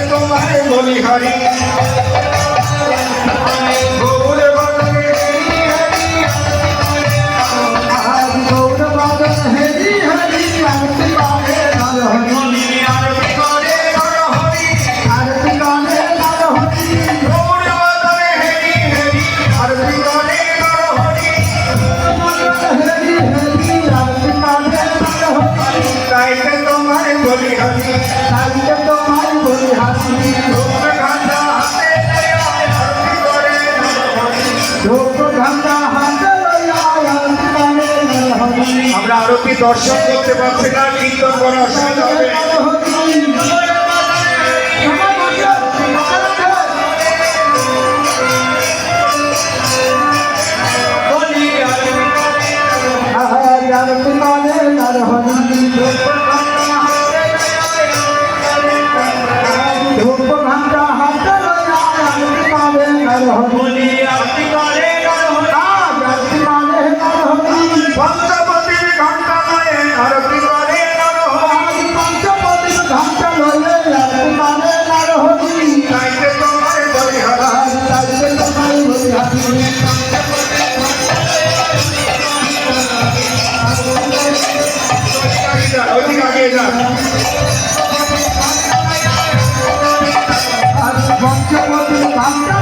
তোমারে বলি হরি গৌর বদন গৌর বদন হরি হরি আরতি করে নর হরি আরতি করে নর হরি আরতি করে নর হরি গৌর বদন হরি হরি আরতি করে নর হরি হরি হরি আরতি করে নর হরি তাইতে তোমারে বলি হরি তাইতে তোমারে বলি হরি আমরা আরতি দর্শন করতে পারছি না, কীর্তন করা অসুবিধা হবে। পঞ্চপতির ঘণ্টা লয়ে আরতি করে নরহরি পঞ্চপতির ঘণ্টা লয়ে আরতি করে নরহরি তাইতে তোমারে বলি হরি তাইতে তোমারে বলি হরি ওদিকে আগে যা পঞ্চপতির ঘণ্টা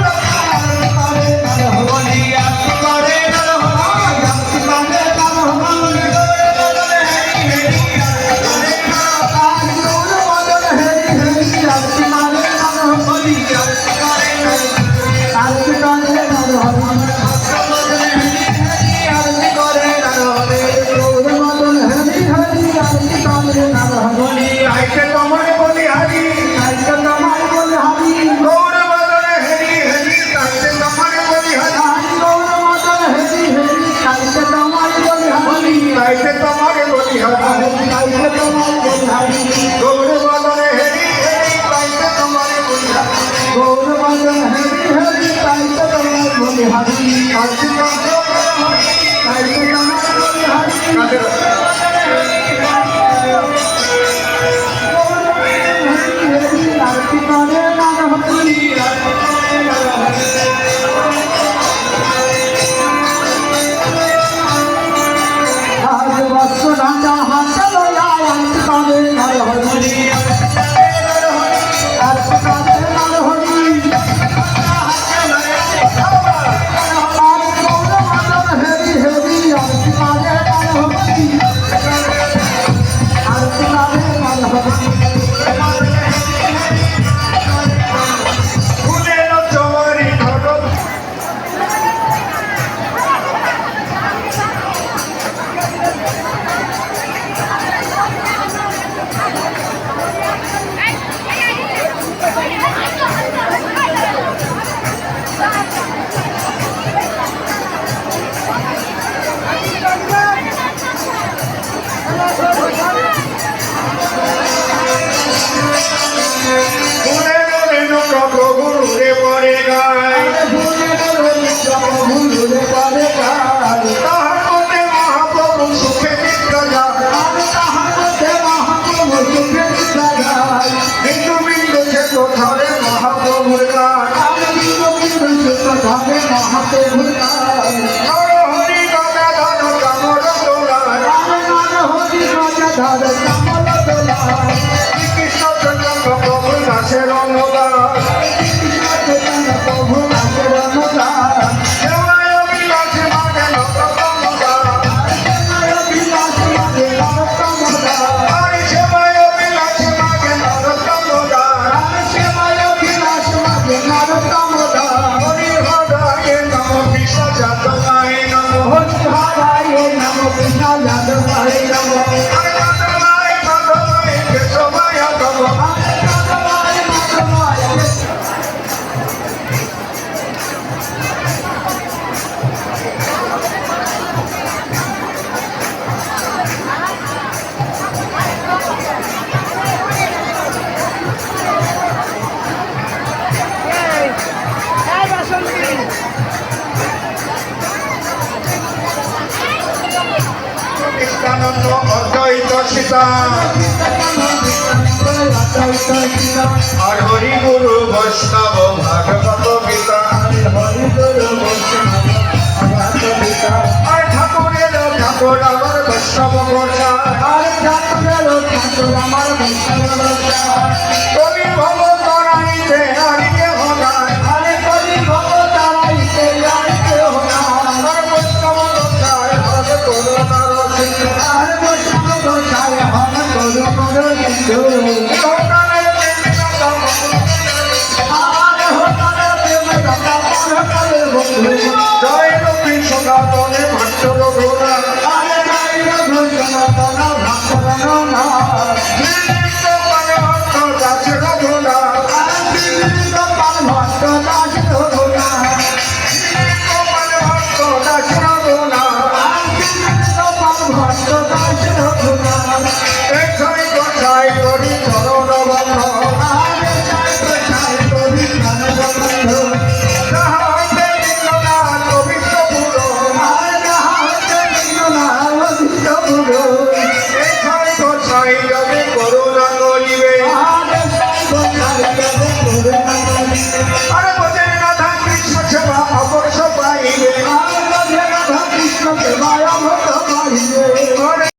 Hare সচিদানন্দ অদ্বৈত সীতা আর হরি গুরু বৈষ্ণব ভাগবত গীতা আর ঠাকুরের ঠাকুর আমার বৈষ্ণব বর্ষা কবি ভব তরাইতে হারিয়ে হলায় আর বৈষ্ণব বর্ষায় হর করুণা রসিকা ইহকালের প্রেমিকা জয় লক্ষ্মী সনাতনে ভট্ট রঘুরা দাস রঘুরা দাস রঘুরা এখানে কথাই করি চরণ বন্ধ তাহাতে নির্মলা কবিত্ব পুরো এখানে কথাই